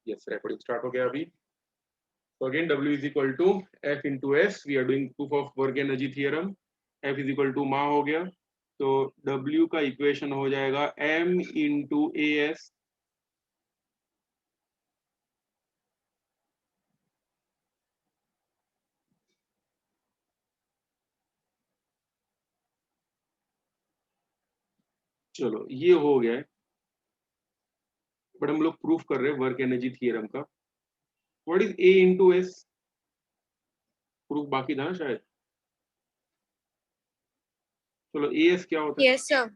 Yes recording start हो गया अभी। So again, W is equal to F into S. We are doing proof of work energy theorem. F is equal to माह हो गया, तो W का equation हो जाएगा M into AS. चलो ये हो गया है, बट हम लोग प्रूफ कर रहे हैं वर्क एनर्जी थियरम का। What is A into S? Proof बाकी था ना शायद। चलो AS क्या होता है? Yes sir.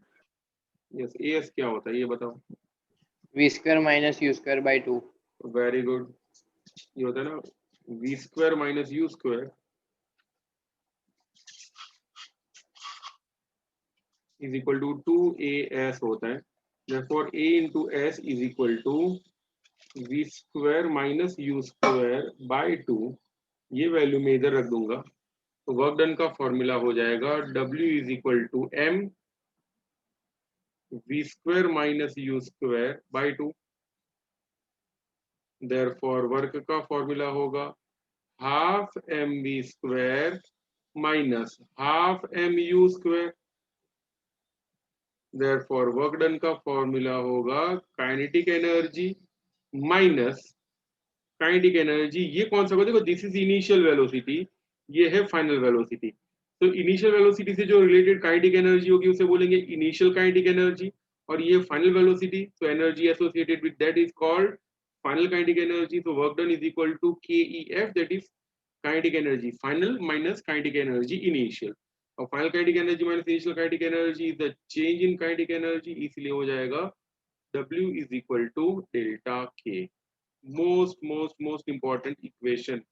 यस AS क्या होता है ये बताओ। v square minus u square by 2. Very good. ये होता है ना v square minus u square is equal to 2AS होता है। therefore A into S is equal to v square minus u square by 2। ये वैल्यू मैं इधर रख दूंगा, तो वर्क डन का फॉर्मूला हो जाएगा W is equal to M v square minus u square by 2। Therefore work का फॉर्मूला होगा half mv square minus half mu square. Therefore work done का फॉर्मूला होगा kinetic energy minus kinetic energy. ये कौन सा होगा? देखो दिस इज इनिशियल वेलोसिटी, ये है फाइनल वेलोसिटी। तो इनिशियल वेलोसिटी से जो रिलेटेड काइनेटिक एनर्जी होगी उसे बोलेंगे इनिशियल काइनेटिक एनर्जी, और ये फाइनल वेलोसिटी, तो energy associated with that is called final kinetic energy. तो work done is equal to KEF, that is kinetic energy final minus kinetic energy initial. और final kinetic energy minus initial kinetic energy is the change in kinetic energy, इसलिए हो जाएगा W is equal to delta K। Most important equation,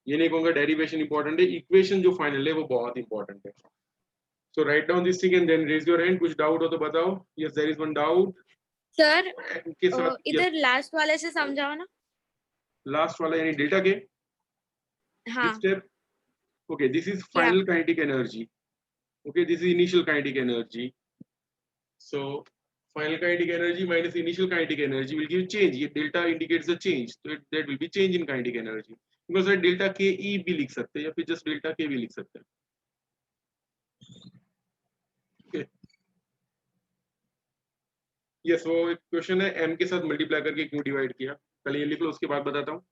ये नहीं कहूंगा derivation important है, equation जो final है वो बहुत इंपॉर्टेंट है। So write down this thing and then raise your hand. कुछ डाउट हो तो बताओ। Yes there is one doubt sir के साथ। इधर लास्ट वाले से समझाओ ना। लास्ट वाला यानी डेल्टा के हाँ step. Okay this is final kinetic energy, okay this is initial kinetic energy. So final kinetic energy minus initial kinetic energy will give change. ये delta indicates the change, so that will be change in kinetic energy. because delta Ke भी लिख सकते हैं या फिर just delta K भी लिख सकते हैं। okay. yes, वो एक क्वेश्चन है m के साथ मल्टीप्लाई करके क्यों डिवाइड किया, पहले ये लिख लो उसके बाद बताता हूँ।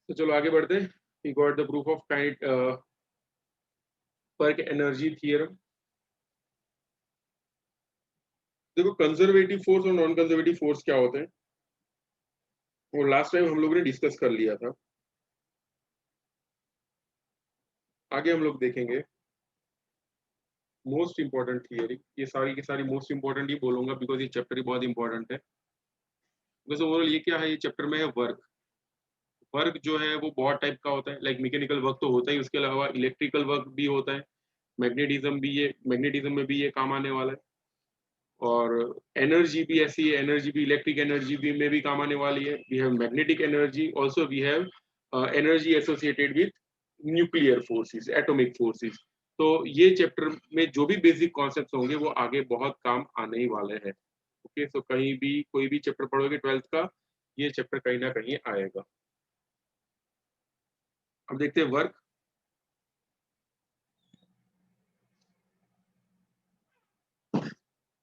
तो चलो आगे बढ़ते हैं। we got the proof of kinetic work energy theorem। देखो कंजर्वेटिव फोर्स और नॉन कंजर्वेटिव फोर्स क्या होते हैं वो लास्ट टाइम हम लोगों ने डिस्कस कर लिया था। आगे हम लोग देखेंगे मोस्ट इंपॉर्टेंट थियरी, ये सारी की सारी मोस्ट इंपॉर्टेंट ही बोलूंगा बिकॉज ये चैप्टर ही बहुत इंपॉर्टेंट है। बिकॉज ओवरऑल ये क्या है, ये चैप्टर में है वर्क। वर्क जो है वो बहुत टाइप का होता है, लाइक मैकेनिकल वर्क तो होता ही, उसके अलावा इलेक्ट्रिकल वर्क भी होता है, मैग्नेटिज्म में भी ये काम आने वाला है, और एनर्जी भी ऐसी है, एनर्जी भी इलेक्ट्रिक एनर्जी भी में भी काम आने वाली है। We have magnetic energy, also we have energy associated with nuclear forces, atomic forces. तो ये चैप्टर में जो भी बेसिक कॉन्सेप्ट्स होंगे वो आगे बहुत काम आने ही वाले हैं। ओके सो कहीं भी कोई भी चैप्टर पढ़ोगे 12th का, ये चैप्टर कहीं ना कहीं आएगा। अब देखते हैं वर्क।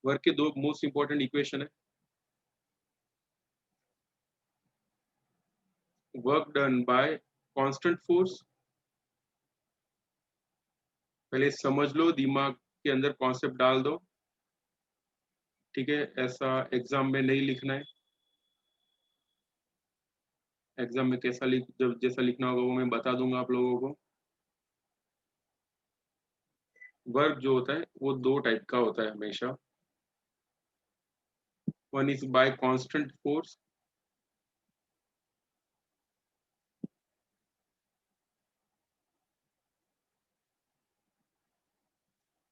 वर्क के दो मोस्ट इंपॉर्टेंट इक्वेशन है। Work done by constant force, पहले समझ लो, दिमाग के अंदर कॉन्सेप्ट डाल दो, ठीक है। ऐसा एग्जाम में नहीं लिखना है, एग्जाम में कैसा लिख, जब जैसा लिखना होगा वो मैं बता दूंगा आप लोगों को। वर्क जो होता है वो दो टाइप का होता है हमेशा। One is by constant force,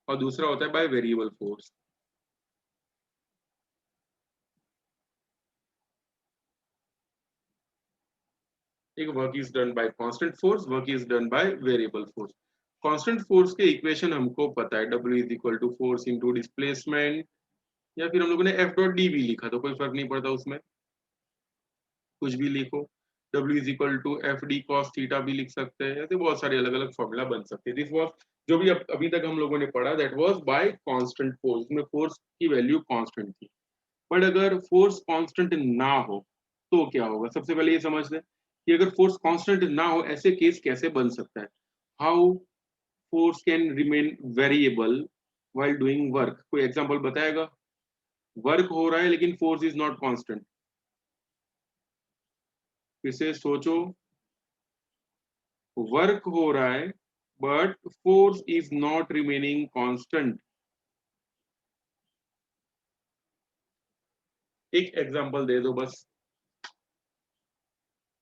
और दूसरा होता है बाय वेरिएबल फोर्स। एक work is done by constant force, work is done by variable force. Constant force के इक्वेशन हमको पता है, W is equal to force into displacement या फिर हम लोगों ने एफ डॉट डी भी लिखा तो कोई फर्क नहीं पड़ता उसमें, कुछ भी लिखो। W is equal to F D cos theta भी लिख सकते हैं, ऐसे बहुत सारे अलग अलग फॉर्मूला बन सकते हैं। दिस वाज जो भी अभी तक हम लोगों ने पढ़ा, that was by constant force, में फोर्स की वैल्यू कांस्टेंट थी। बट अगर फोर्स कांस्टेंट ना हो तो क्या होगा, सबसे पहले ये समझ लें कि अगर फोर्स कांस्टेंट ना हो ऐसे केस कैसे बन सकता है। How force can remain variable while doing work, कोई एग्जांपल बताएगा। वर्क हो रहा है लेकिन फोर्स इज नॉट कांस्टेंट, फिर से सोचो, वर्क हो रहा है but force is not remaining constant. एक एग्जांपल दे दो बस।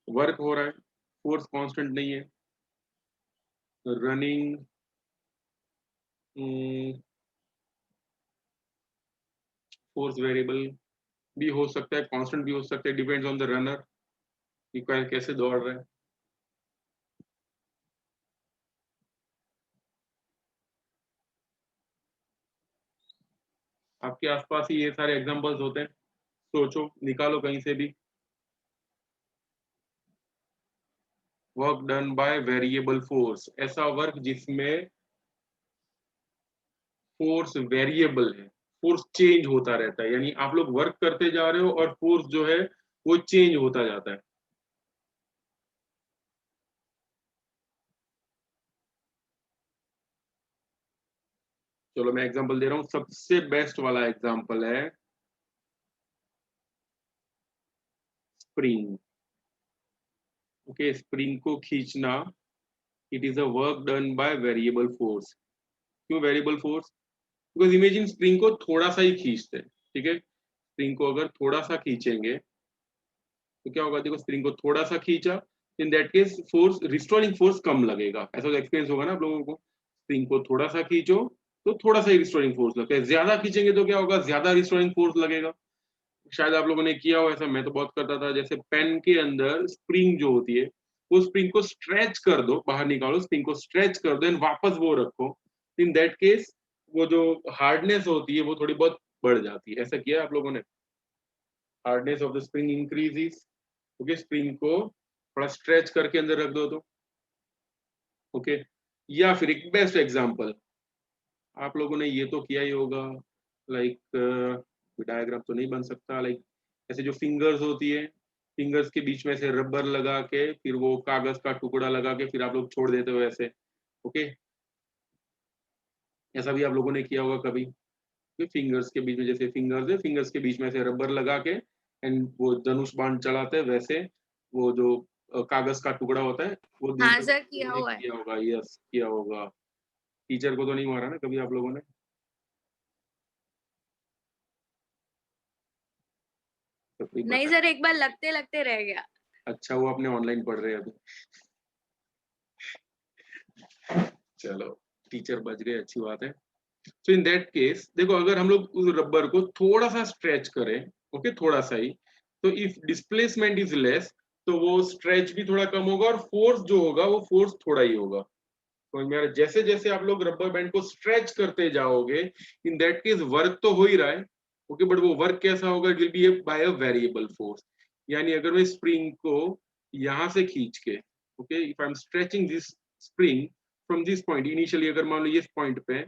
वर्क हो रहा है, फोर्स कांस्टेंट नहीं है, रनिंग फोर्स वेरिएबल भी हो सकता है, कांस्टेंट भी हो सकता है, डिपेंड्स ऑन द रनर कि कैसे दौड़ रहा है। आपके आसपास ही ये सारे एग्जांपल्स होते हैं, सोचो निकालो कहीं से भी। Work done by variable force, ऐसा वर्क जिसमें फोर्स वेरिएबल है, फोर्स चेंज होता रहता है, यानी आप लोग वर्क करते जा रहे हो और फोर्स जो है वो चेंज होता जाता है। चलो मैं एग्जांपल दे रहा हूं, सबसे बेस्ट वाला एग्जांपल है स्प्रिंग। ओके, स्प्रिंग को खींचना, it is a work done by variable force. क्यों variable force? Because imagine spring को थोड़ा सा ही खींचते हैं, ठीक है, स्प्रिंग को अगर थोड़ा सा खींचेंगे तो क्या होगा, देखो स्प्रिंग को थोड़ा सा खींचा, in that case force, restoring force कम लगेगा, ऐसा तो एक्सपीरियंस होगा ना आप लोगों को। स्प्रिंग को थोड़ा सा खींचो तो थोड़ा सा ही रिस्टोरिंग फोर्स लगता है, ज्यादा खींचेंगे तो क्या होगा, ज्यादा रिस्टोरिंग फोर्स लगेगा। शायद आप लोगों ने किया हो ऐसा, मैं तो बहुत करता था, जैसे पेन के अंदर स्प्रिंग जो होती है, वो स्प्रिंग को स्ट्रेच कर दो, बाहर निकालो, स्प्रिंग को स्ट्रेच कर दो एंड वापस वो रखो, इन दैट केस वो जो हार्डनेस होती है वो थोड़ी बहुत बढ़ जाती है। ऐसा किया है आप लोगों ने? Hardness of the spring increases, okay, spring को थोड़ा स्ट्रेच करके अंदर रख दो तो, ओके। या फिर एक बेस्ट एग्जांपल, आप लोगों ने ये तो किया ही होगा, लाइक डायग्राम तो नहीं बन सकता, लाइक ऐसे जो फिंगर्स होती है, फिंगर्स के बीच में से रबर लगा के फिर वो कागज का टुकड़ा लगा के फिर आप लोग छोड़ देते हो ऐसे, ओके। ऐसा भी आप लोगों ने किया होगा कभी, कि फिंगर्स के बीच में, जैसे फिंगर्स है, फिंगर्स के बीच में से रबर लगा के एंड वो धनुष बाण चलाते हैं, वैसे वो जो कागज का टुकड़ा होता है वो दूर हाँ तक सर, किया हुआ है। किया होगा, यस किया होगा। टीचर को तो नहीं मारा ना कभी आप लोगों ने? तो कोई नहीं बता, सर, एक बार लगते लगते रह गया। अच्छा वो अपने ऑनलाइन पढ़ रहे हैं अभी। चलो टीचर बच गए, अच्छी बात है। सो इन दैट केस देखो, अगर हम लोग उस रबर को थोड़ा सा स्ट्रेच करें, ओके, थोड़ा सा ही, तो इफ डिस्प्लेसमेंट इज लेस तो वो स्ट्रेच भी थोड़ा कम होगा और फोर्स जो होगा वो फोर्स थोड़ा ही होगा। तो मेरा जैसे जैसे आप लोग रबर बैंड को स्ट्रेच करते जाओगे, इन दैट केस वर्क तो हो ही रहा है, ओके, बट वो वर्क कैसा होगा, it will be by a variable force. यानी अगर मैं स्प्रिंग को यहां से खींच के, okay, if I am stretching this spring from this point, initially अगर मान लो ये पॉइंट पे,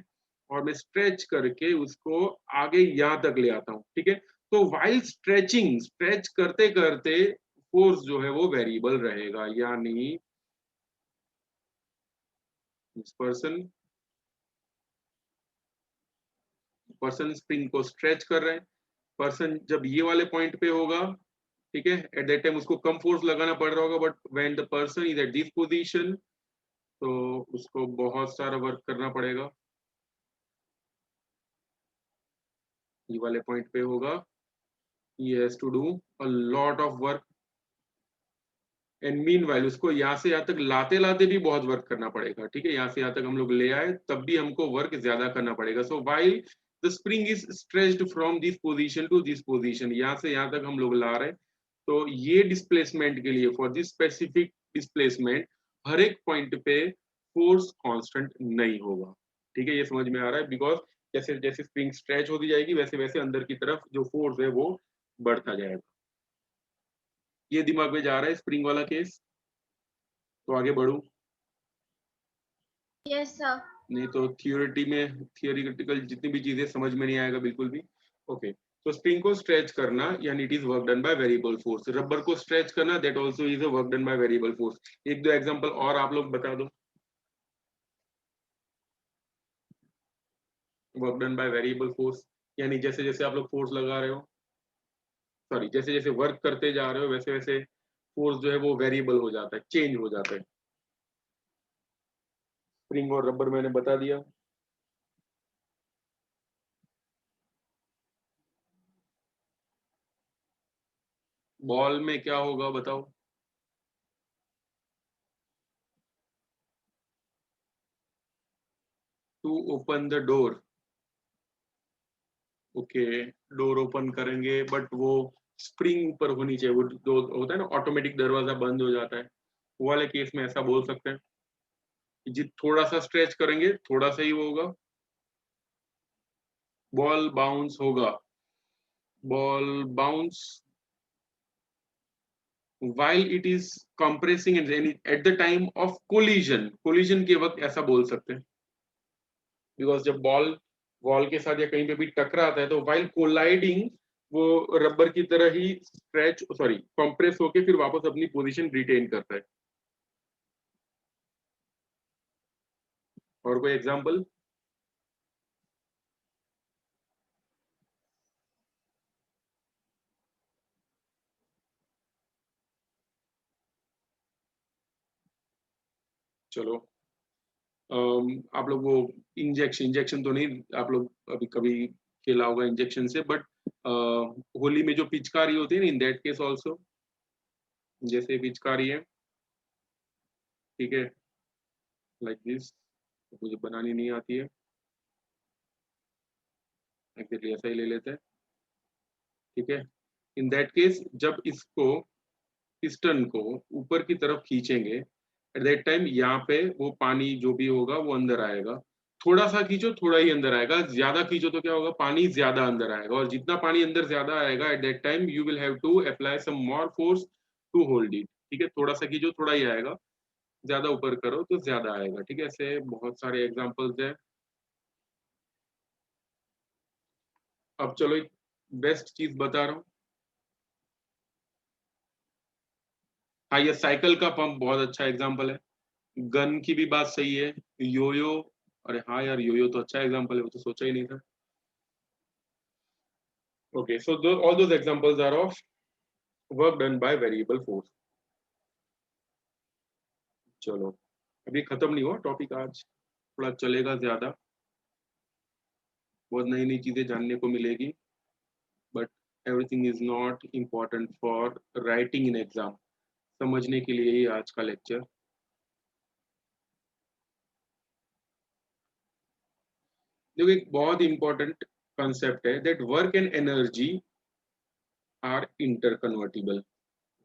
और मैं स्ट्रेच करके उसको आगे यहां तक ले आता हूँ, ठीक है, तो वाइल स्ट्रेचिंग, स्ट्रेच करते करते फोर्स जो है वो वेरिएबल रहेगा, यानी दिस पर्सन स्प्रिंग को स्ट्रेच कर रहे हैं, पर्सन जब ये वाले पॉइंट पे होगा, ठीक है, एट दैट टाइम उसको कम फोर्स लगाना पड़ रहा होगा, but when the person is at this position तो उसको बहुत सारा वर्क करना पड़ेगा, ये वाले पॉइंट पे होगा, he has to do a lot of work, and meanwhile उसको यहाँ से यहाँ तक लाते लाते भी बहुत वर्क करना पड़ेगा, ठीक है, यहाँ से यहाँ तक हम लोग ले आए तब भी हमको वर्क ज्यादा करना पड़ेगा। So while the spring is stretched from this position to this position, यहाँ से यहाँ तक हम लोग ला रहे हैं, तो ये डिस्प्लेसमेंट के लिए, फॉर दिस स्पेसिफिक डिस्प्लेसमेंट, हर एक पॉइंट पे फोर्स कांस्टेंट नहीं होगा, ठीक है, ये समझ में आ रहा है, बिकॉज जैसे जैसे स्प्रिंग स्ट्रेच होती जाएगी वैसे वैसे अंदर की तरफ जो फोर्स है वो बढ़ता जाएगा। ये दिमाग में जा रहा है स्प्रिंग वाला केस? तो आगे बढ़ू? Yes sir. नहीं तो थियोरिटिकल जितनी भी चीजें समझ में नहीं आएगा बिल्कुल भी। ओके, तो स्प्रिंग को स्ट्रेच करना यानी it is work done by variable force. Rubber को स्ट्रेच करना that also is a work done by variable force. एक दो एग्जांपल और आप लोग बता दो। Work done by variable force यानी जैसे जैसे आप लोग फोर्स लगा रहे हो, सॉरी, जैसे जैसे वर्क करते जा रहे हो वैसे वैसे फोर्स जो है वो वेरिएबल हो जाता है, चेंज हो जाता है। स्प्रिंग और रबर मैंने बता दिया। बॉल में क्या होगा बताओ? To open the door, okay, door open करेंगे बट वो स्प्रिंग ऊपर होनी चाहिए। वो जो होता है ना ऑटोमेटिक दरवाजा बंद हो जाता है, वो वाले केस में ऐसा बोल सकते हैं कि थोड़ा सा स्ट्रेच करेंगे थोड़ा सा ही वो होगा, बॉल बाउंस होगा। Ball bounce while it is compressing and at the time of collision के वक्त ऐसा बोल सकते हैं, बिकॉज जब बॉल वॉल के साथ या कहीं पे भी टकराता है तो while colliding वो रबर की तरह ही स्ट्रेच सॉरी कंप्रेस होके फिर वापस अपनी पोजीशन रिटेन करता है। और कोई एग्जांपल? चलो, आप लोग वो इंजेक्शन तो नहीं आप लोग अभी कभी खेला होगा इंजेक्शन से, बट होली में जो पिचकारी होती है ना, इन दैट केस ऑल्सो जैसे पिचकारी है, ठीक है, लाइक दिस, मुझे बनानी नहीं आती है, एग्जैक्टली ऐसा ही ले लेते हैं, ठीक है। इन दैट केस जब इसको पिस्टन को ऊपर की तरफ खींचेंगे एट दैट टाइम यहाँ पे वो पानी जो भी होगा वो अंदर आएगा। थोड़ा सा खींचो थोड़ा ही अंदर आएगा, ज्यादा खींचो तो क्या होगा, पानी ज्यादा अंदर आएगा, और जितना पानी अंदर ज्यादा आएगा at that time you will have to apply some more force to hold it, ठीक है। थोड़ा सा खींचो थोड़ा ही आएगा, ज्यादा ऊपर करो तो ज्यादा आएगा, ठीक है। ऐसे बहुत सारे एग्जांपल्स हैं। अब चलो एक बेस्ट चीज बता रहा हूँ। हाँ, ये साइकिल का पंप बहुत अच्छा एग्जांपल है। गन की भी बात सही है। योयो, अरे हाँ यार, योयो तो अच्छा एग्जांपल है, वो तो सोचा ही नहीं था। Okay, so all those examples are of work done by variable force. चलो, अभी खत्म नहीं हुआ टॉपिक, आज थोड़ा चलेगा ज्यादा, बहुत नई नई चीजें जानने को मिलेगी, but everything is not important for writing in exam. समझने के लिए ही आज का लेक्चर। देखो, एक बहुत इंपॉर्टेंट कंसेप्ट है that work and energy are interconvertible.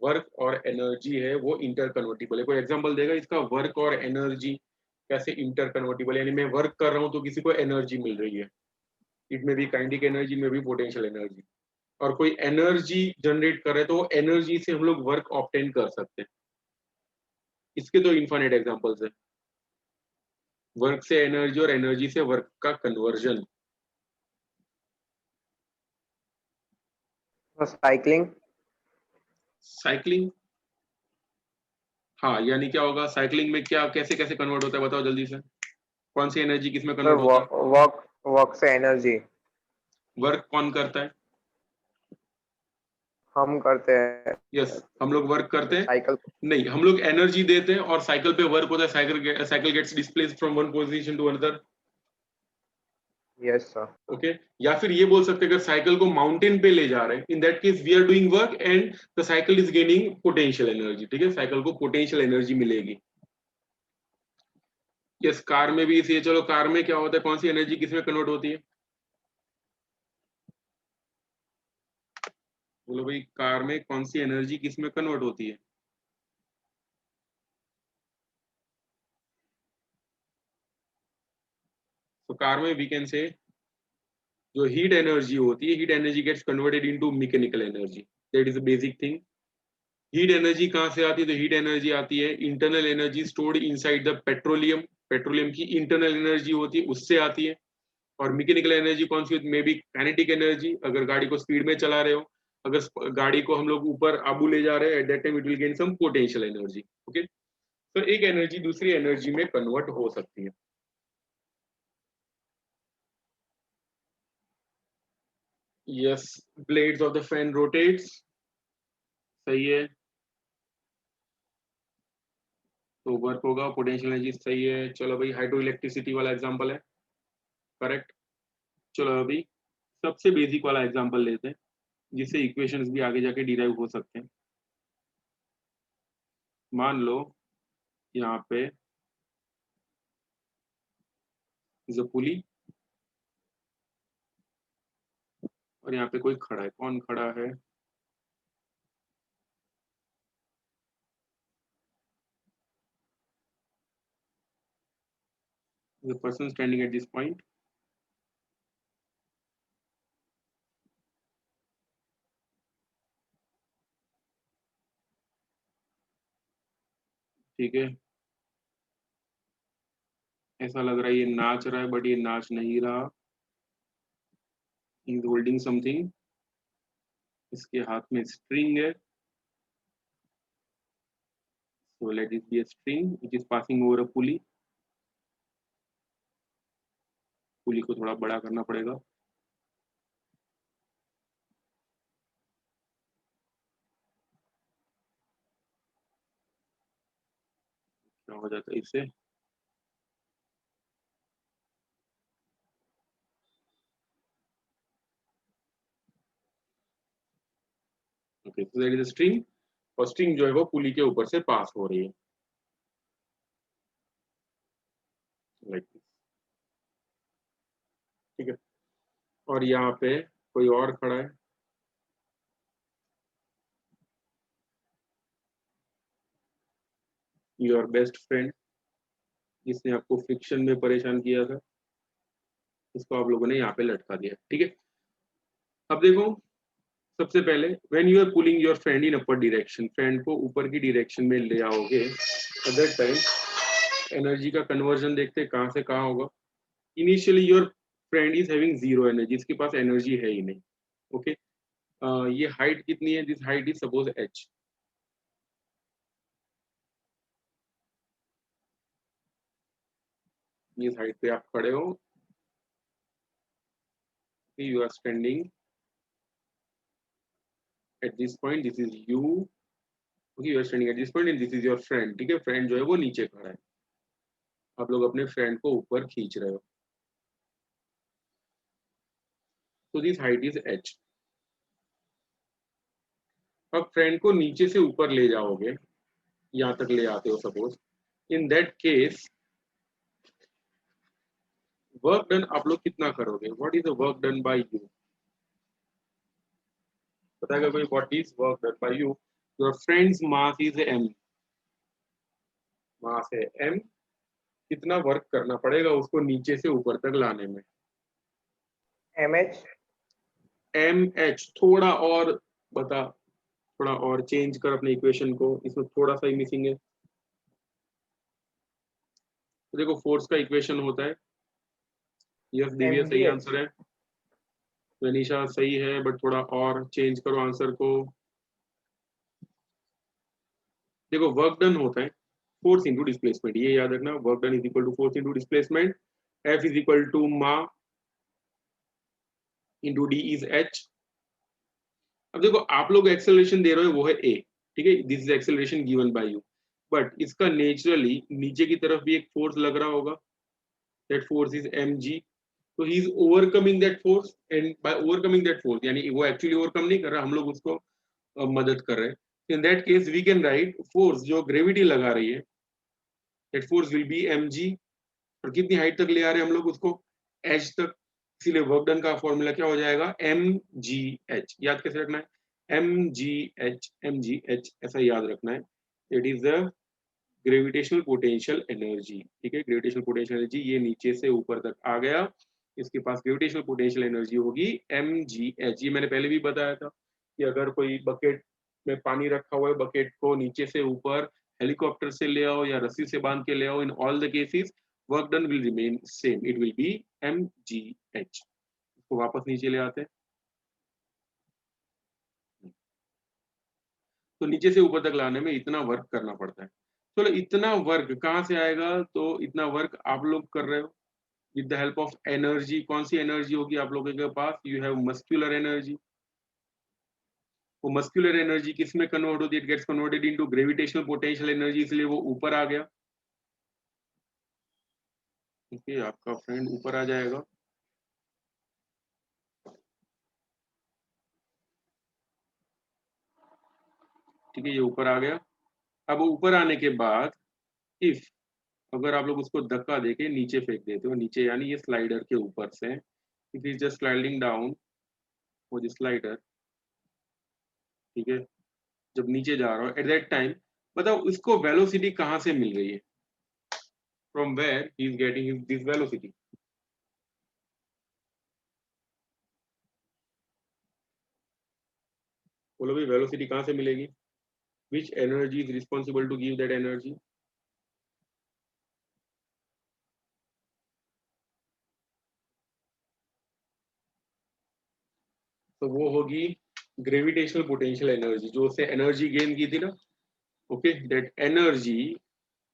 Work और एनर्जी है वो इंटर कन्वर्टिबल है। कोई एग्जांपल देगा इसका, वर्क और एनर्जी कैसे इंटर कन्वर्टिबल? यानी मैं वर्क कर रहा हूँ तो किसी को एनर्जी मिल रही है, इट में भी काइनेटिक एनर्जी में भी पोटेंशियल एनर्जी, और कोई एनर्जी जनरेट कर रहे हैं तो वो एनर्जी से हम लोग वर्क ऑब्टेन कर सकते हैं। इसके तो इन्फिनिट एग्जांपल्स है, वर्क से एनर्जी और एनर्जी से वर्क का कन्वर्जन। साइकिलिंग। साइकिलिंग, हाँ, यानी क्या होगा साइकिलिंग में, क्या कैसे कैसे कन्वर्ट होता है बताओ जल्दी से, कौन सी एनर्जी किस में कन्वर्ट होती है? वॉक वॉक से एनर्जी वर्क कौन करता है? हम करते हैं। यस, हम लोग वर्क करते हैं। साइकिल। नहीं, हम लोग एनर्जी देते हैं और साइकिल पे वर्क होता है, cycle gets displaced from one position to another. Yes sir. Okay, या फिर ये बोल सकते हैं अगर साइकिल को माउंटेन पे ले जा रहे हैं, in that case we are doing work and the cycle is gaining potential energy, ठीक है, साइकिल को पोटेंशियल एनर्जी मिलेगी। यस, कार में भी इसे, चलो कार में क्या होता है, कौन सी एनर्जी किस में कन्वर्ट होती है? बोलो भाई, कार में कौन सी एनर्जी किस में कन्वर्ट होती है? तो कार में वी कैन से जो हीट एनर्जी होती है, heat energy gets converted into mechanical energy, that is the basic thing. Heat energy कहाँ से आती है? तो हीट एनर्जी आती है internal energy stored inside the petroleum, petroleum की इंटरनल एनर्जी होती है, उससे आती है। और मैकेनिकल एनर्जी कौन सी होती है? मे बी काइनेटिक एनर्जी, अगर गाड़ी को स्पीड में चला रहे हो, अगर गाड़ी को हम लोग ऊपर आबू ले जा रहे हैं, at that time it will gain some potential energy. Okay, तो एक एनर्जी दूसरी एनर्जी में कन्वर्ट हो सकती है। Yes, blades of the fan rotates, सही है, तो वर्क होगा, पोटेंशियल एनर्जी सही है। चलो भाई, हाइड्रो इलेक्ट्रिसिटी वाला एग्जांपल है, करेक्ट। चलो अभी सबसे बेसिक वाला एग्जांपल लेते हैं, जिससे इक्वेशंस भी आगे जाके डिराइव हो सकते हैं। मान लो यहाँ पे इज अ पुली, और यहाँ पे कोई खड़ा है, कौन खड़ा है? The person standing at this point, ठीक है। ऐसा लग रहा है ये नाच रहा है, बट ये नाच नहीं रहा। ही इज होल्डिंग समथिंग, इसके हाथ में स्ट्रिंग है, so let it be a string which is passing over a pulley। पुली को थोड़ा बड़ा करना पड़ेगा। क्या हो जाता है इससे? Okay, so that is a string, और स्ट्रिंग जो है वो पुली के ऊपर से पास हो रही है, लाइक दिस, ठीक है। और यहाँ पे कोई और खड़ा है, योर बेस्ट फ्रेंड, जिसने आपको फ्रिक्शन में परेशान किया था, इसको आप लोगों ने यहाँ पे लटका दिया, ठीक है। अब देखो, सबसे पहले when you are pulling your friend in upper direction, friend को ऊपर की डायरेक्शन में ले आओगे, एट दैट टाइम एनर्जी का कन्वर्जन देखते हैं कहाँ से कहाँ होगा। Initially your friend is having zero energy, इसके पास एनर्जी है ही नहीं। ओके, ये हाइट कितनी है? This height is suppose h, इस हाइट पे आप खड़े हो, you are standing at this point, this is you, okay, you are standing at this point and this is your friend, ठीक है। फ्रेंड जो है वो नीचे खड़ा है, आप लोग अपने फ्रेंड को ऊपर खींच रहे हो, तो दिस हाइट इज h। अब फ्रेंड को नीचे से ऊपर ले जाओगे, यहाँ तक ले आते हो suppose, in that case work done आप लोग कितना करोगे? What is the work done bye you? बताएगा कोई? What is work done bye you? Your friends mass is m, मास है m, कितना वर्क करना पड़ेगा उसको नीचे से ऊपर तक लाने में? mh, mh, थोड़ा और बता, थोड़ा और चेंज कर अपने इक्वेशन को, इसमें थोड़ा सा ही मिसिंग है। तो देखो, फोर्स का इक्वेशन होता है, यस दिव्या सही mgh, आंसर है, वनीशा सही है, बट थोड़ा और चेंज करो आंसर को। देखो, वर्क डन होता है फोर्स इंटू डिस्प्लेसमेंट, ये याद रखना, work done is equal to force into displacement, F is equal to मा इंटू डी इज एच। अब देखो, आप लोग एक्सेलरेशन दे रहे हो वो है a, ठीक है, this is acceleration given by you, but इसका नेचुरली नीचे की तरफ भी एक फोर्स लग रहा होगा, दैट फोर्स इज mg, तो he is overcoming that force, and by overcoming that force यानी वो एक्चुअली ओवरकम नहीं कर रहा, हम लोग उसको मदद कर रहे हैं। In that case we can write force जो ग्रेविटी लगा रही है, that force will be mg, और कितनी हाइट तक ले आ रहे हैं हम लोग उसको? h तक, इसीलिए वर्क डन का फॉर्मूला क्या हो जाएगा? mgh। याद कैसे रखना है? mgh ऐसा याद रखना है, it is the gravitational potential energy, ठीक है। ग्रेविटेशनल पोटेंशियल एनर्जी ये नीचे से ऊपर तक आ गया, इसके पास ग्रेविटेशनल पोटेंशियल एनर्जी होगी mgh। ये मैंने पहले भी बताया था कि अगर कोई बकेट में पानी रखा हुआ है, बकेट को नीचे से ऊपर हेलीकॉप्टर से ले आओ या रस्सी से बांध के ले आओ, in all the cases work done will remain same, it will B mgh। इसको वापस नीचे ले आते हैं, तो नीचे से ऊपर तक लाने में इतना वर्क करना पड़ता है। चलो इतना वर्क कहाँ से आएगा? तो इतना वर्क आप लोग कर रहे हो with the help of energy. कौन सी एनर्जी होगी आप लोगों के पास? You have muscular energy. वो मस्कुलर एनर्जी किस में कन्वर्ट होती है? It gets converted into gravitational potential energy, इसलिए वो ऊपर आ गया। ओके, आपका फ्रेंड ऊपर आ जाएगा। ठीक है, ये ऊपर आ गया। अब ऊपर आने के बाद इफ अगर आप लोग उसको धक्का देके नीचे फेंक देते हो, नीचे यानी ये स्लाइडर के ऊपर से, if is just sliding down वो जो स्लाइडर, ठीक है, जब नीचे जा रहा हो एट दैट टाइम, बताओ इसको वेलोसिटी कहाँ से मिल रही है? From where he is getting this velocity? बोलो भाई, वेलोसिटी कहाँ से मिलेगी? Which energy is responsible to give that energy? तो वो होगी ग्रेविटेशनल पोटेंशियल एनर्जी, जो उससे एनर्जी गेन की थी ना। ओके, दैट एनर्जी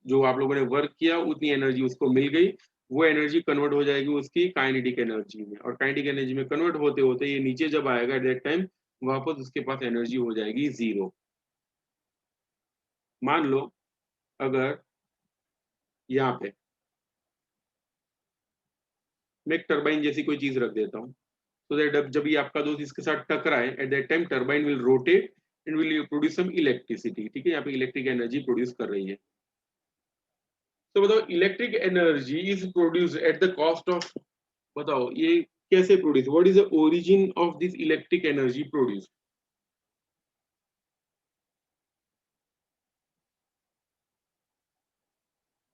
जो आप लोगों ने वर्क किया उतनी एनर्जी उसको मिल गई, वो एनर्जी कन्वर्ट हो जाएगी उसकी काइनेटिक एनर्जी में, और काइनेटिक एनर्जी में कन्वर्ट होते होते ये नीचे जब आएगा एट दैट टाइम वापस उसके पास एनर्जी हो जाएगी 0। मान लो अगर यहाँ पे मैं एक टरबाइन जैसी कोई चीज रख देता हूँ, so that जब ये आपका दोस्त इसके साथ टकराए at that time turbine will rotate and will produce some electricity. ठीक है, यहाँ पे इलेक्ट्रिक एनर्जी प्रोड्यूस कर रही है। तो बताओ electric energy is produce at the cost of, बताओ ये कैसे produce, what is the origin of this electric energy produce?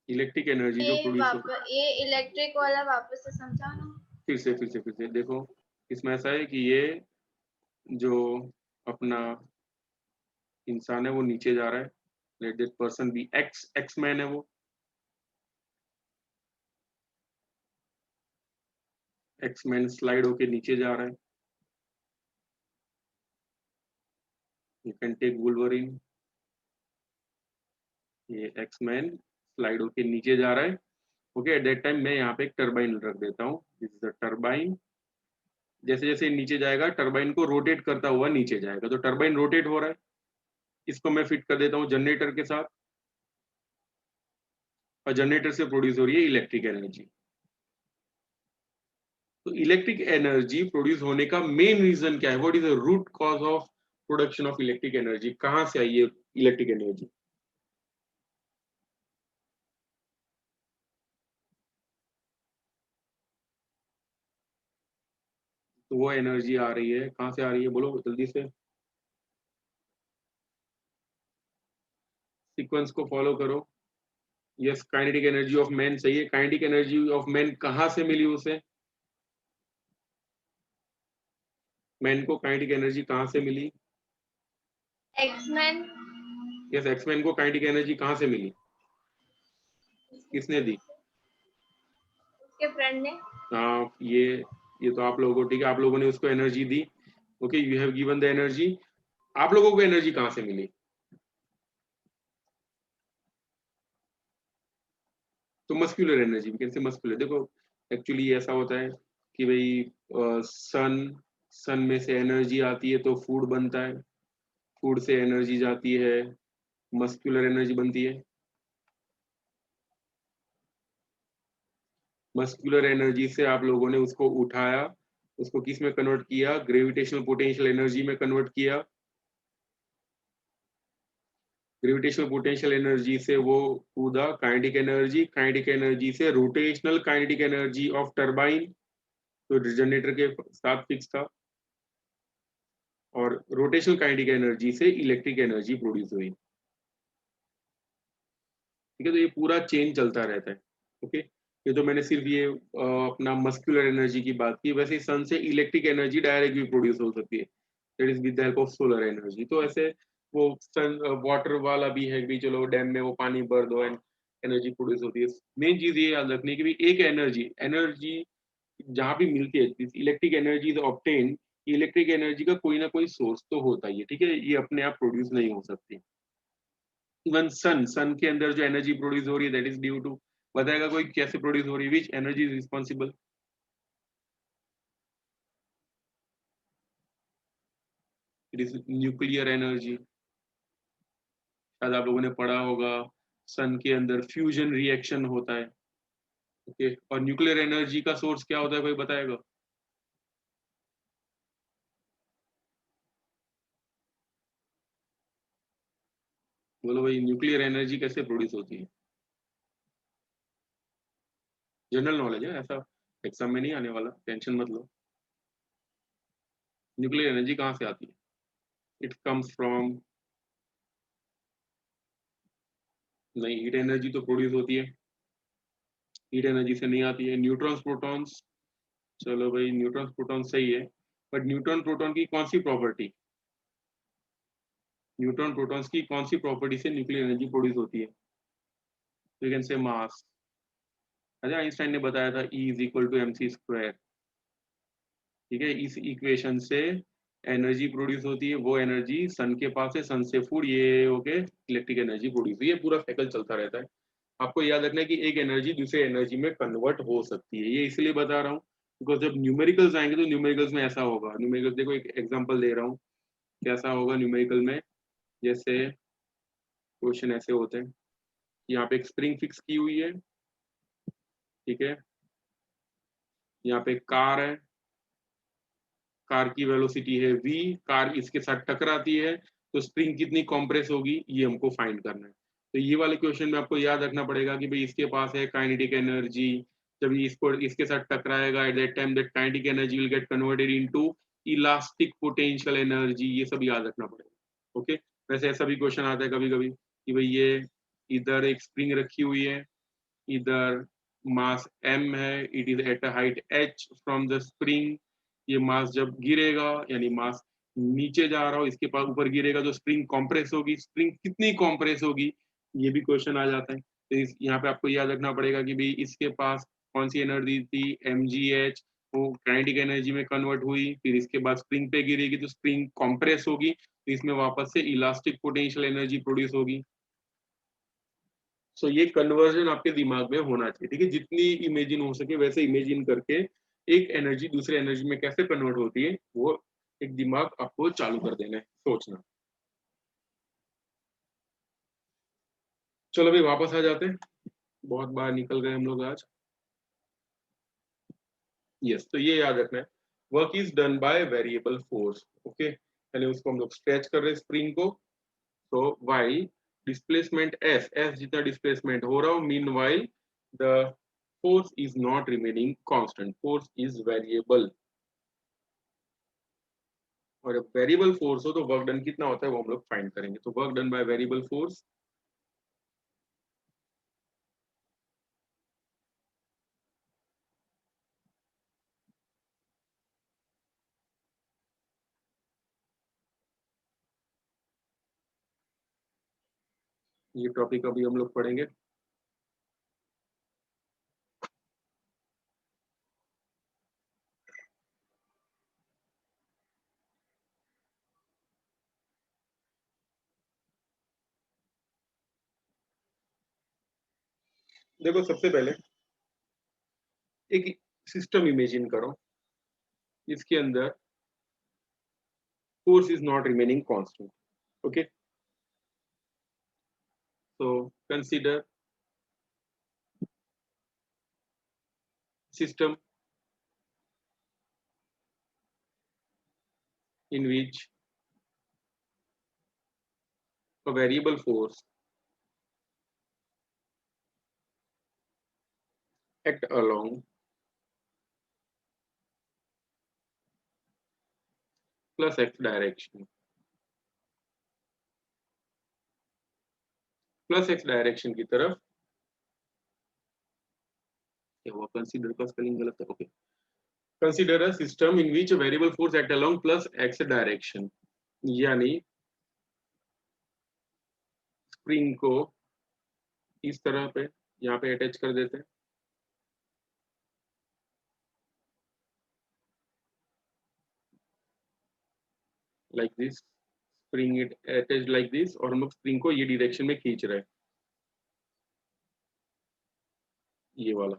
Electric energy जो प्रोड्यूस हो, ये इलेक्ट्रिक वाला वापस से समझाओ ना। फिर से देखो, इसमें ऐसा है कि ये जो अपना इंसान है वो नीचे जा रहा है, let that person be X, X man है वो, एक्स मैन स्लाइड होके नीचे जा रहा है। यू कैन टेक वुल्वरिन, ये एक्स मैन स्लाइड होके नीचे जा रहा है। ओके, एट दैट टाइम मैं यहाँ पे एक टरबाइन रख देता हूँ, दिस इज द टरबाइन। जैसे जैसे नीचे जाएगा टरबाइन को रोटेट करता हुआ नीचे जाएगा, तो टरबाइन रोटेट हो रहा है, इसको मैं फिट कर देता हूँ जनरेटर के साथ, और जनरेटर से प्रोड्यूस हो रही है इलेक्ट्रिक एनर्जी। तो इलेक्ट्रिक एनर्जी प्रोड्यूस होने का मेन रीजन क्या है? What is the root cause of production of electric energy? कहाँ से आई है इलेक्ट्रिक एनर्जी? तो वो एनर्जी आ रही है कहाँ से? आ रही है बोलो जल्दी से, सीक्वेंस को फॉलो करो। Yes, kinetic energy of man सही है। काइनेटिक एनर्जी ऑफ मैन कहाँ से मिली उसे? मैन को काइनेटिक एनर्जी कहाँ से मिली? एक्समैन यस, एक्समैन को काइनेटिक एनर्जी कहाँ से मिली? किसने दी? के फ्रेंड ने। ये तो आप लोगों को, ठीक है, आप लोगों ने उसको energy the. Okay, you have given the energy. आप लोगों को एनर्जी कहाँ से मिली? तो muscular energy, can say muscular. देखो एक्चुअली ऐसा होता है कि भाई सन सन में से एनर्जी आती है तो फूड बनता है, फूड से एनर्जी जाती है, मस्कुलर एनर्जी बनती है। मस्कुलर एनर्जी से आप लोगों ने उसको उठाया, उसको किस में कन्वर्ट किया? ग्रेविटेशनल पोटेंशियल एनर्जी में कन्वर्ट किया। ग्रेविटेशनल पोटेंशियल एनर्जी से वो कूदा काइनेटिक एनर्जी, काइनेटिक एनर्जी से rotational kinetic energy of turbine, तो जनरेटर के साथ फिक्स था, और रोटेशनल काइनेटिक एनर्जी से इलेक्ट्रिक एनर्जी प्रोड्यूस हुई। ठीक है, तो ये पूरा चेन चलता रहता है। ओके, ये तो मैंने सिर्फ ये अपना मस्कुलर एनर्जी की बात की, वैसे सन से इलेक्ट्रिक एनर्जी डायरेक्ट भी प्रोड्यूस हो सकती है, that is with the help of solar energy. तो ऐसे वो सन वाटर वाला भी है कि चलो डैम में वो पानी भर दो एंड एनर्जी प्रोड्यूस होती है। मेन चीज ये याद रखनी है कि भाई एक एनर्जी एनर्जी जहाँ भी मिलती है, electric energy is obtain, electric energy का कोई ना कोई सोर्स तो होता ही है, ठीक है, ये अपने आप प्रोड्यूस नहीं हो सकती। इवन सन के अंदर जो एनर्जी प्रोड्यूस हो रही है दैट इज ड्यू टू, बताएगा कोई कैसे प्रोड्यूस हो रही है, विच energy is responsible? It is nuclear energy. शायद आप लोगों ने पढ़ा होगा सन के अंदर फ्यूजन रिएक्शन होता है, ओके। और न्यूक्लियर एनर्जी का सोर्स क्या होता है, कोई बताएगा? बोलो भाई, न्यूक्लियर एनर्जी कैसे प्रोड्यूस होती है? जनरल नॉलेज है, ऐसा एग्जाम में नहीं आने वाला, टेंशन मत लो। न्यूक्लियर एनर्जी कहाँ से आती है? इट कम्स फ्रॉम, नहीं, हीट एनर्जी तो प्रोड्यूस होती है, हीट एनर्जी से नहीं आती है। न्यूट्रॉन्स प्रोटॉन्स, चलो भाई न्यूट्रॉन्स प्रोटॉन सही है, बट न्यूट्रॉन प्रोटॉन की कौन सी प्रॉपर्टी, न्यूट्रॉन प्रोटॉन्स की कौन सी प्रॉपर्टी से न्यूक्लियर एनर्जी प्रोड्यूस होती है? यू कैन से मास। अच्छा, आइंस्टाइन ने बताया था E is equal to M C square, ठीक है। इस इक्वेशन से एनर्जी प्रोड्यूस होती है, वो एनर्जी सन के पास है, सन से फूड ये ओके इलेक्ट्रिक एनर्जी प्रोड्यूस हुई है, पूरा साइकिल चलता रहता है। आपको याद रखना है कि एक एनर्जी दूसरे एनर्जी में कन्वर्ट हो सकती है, ये इसलिए बता रहा हूँ बिकॉज जब न्यूमेरिकल्स आएंगे तो न्यूमेरिकल्स में ऐसा होगा। न्यूमेरिकल्स देखो, एक एग्जांपल दे रहा हूँ कैसा होगा न्यूमेरिकल में। जैसे क्वेश्चन ऐसे होते हैं, यहाँ पे एक स्प्रिंग फिक्स की हुई है, ठीक है, यहाँ पे कार है, कार की वेलोसिटी है v, कार इसके साथ टकराती है, तो स्प्रिंग कितनी कॉम्प्रेस होगी ये हमको फाइंड करना है। तो ये वाले क्वेश्चन में आपको याद रखना पड़ेगा कि भाई इसके पास है काइनेटिक एनर्जी, जब ये इसको इसके साथ टकराएगा at that time that kinetic energy will get converted into elastic potential energy, ये सब याद रखना पड़ेगा, ओके। वैसे ऐसा भी क्वेश्चन आता है कभी कभी कि भाई ये इधर एक स्प्रिंग रखी हुई है, इधर मास m है, it is at a height h from the spring, ये मास जब गिरेगा यानी मास नीचे जा रहा हो इसके पास ऊपर गिरेगा तो स्प्रिंग कॉम्प्रेस होगी, स्प्रिंग कितनी कॉम्प्रेस होगी ये भी क्वेश्चन आ जाता है। तो यहाँ पे आपको याद रखना पड़ेगा कि भाई इसके पास कौन सी एनर्जी थी, mgh, वो काइनेटिक एनर्जी में कन्वर्ट हुई, फिर इसके बाद स्प्रिंग पे गिरेगी तो स्प्रिंग कॉम्प्रेस होगी, तो इसमें वापस से इलास्टिक पोटेंशियल एनर्जी प्रोड्यूस होगी। सो ये कन्वर्जन आपके दिमाग में होना चाहिए, ठीक है, जितनी इमेजिन हो सके वैसे इमेजिन करके एक एनर्जी दूसरे एनर्जी में कैसे कन्वर्ट होती है वो एक दिमाग आपको चालू कर देना है सोचना। चलो भाई वापस आ जाते हैं, बहुत बाहर निकल गए हम लोग आज। यस, तो ये याद रखना है, work is done by variable force, okay. पहले उसको हम लोग स्ट्रेच कर रहे हैं स्प्रिंग को, तो वाई डिस्प्लेसमेंट एस, एस जितना डिस्प्लेसमेंट हो रहा हो, mean while the force is not remaining constant, force is variable। और जब वेरिएबल फोर्स हो तो वर्क डन कितना होता है वो हम लोग फाइंड करेंगे। तो work done by variable force, ये टॉपिक अभी हम लोग पढ़ेंगे। देखो सबसे पहले एक सिस्टम इमेजिन करो, इसके अंदर force is not remaining constant, okay. So consider system in which a variable force act along plus x direction, plus X direction की तरफ क्या हुआ, कंसीडर का स्पेलिंग गलत है, okay. Consider a system in which variable force act along plus X direction, यानी spring को इस तरह पे यहाँ पे अटैच कर देते हैं, like this, spring it attach like this, और हम लोग स्प्रिंग को ये डायरेक्शन में खींच रहे हैं, ये वाला।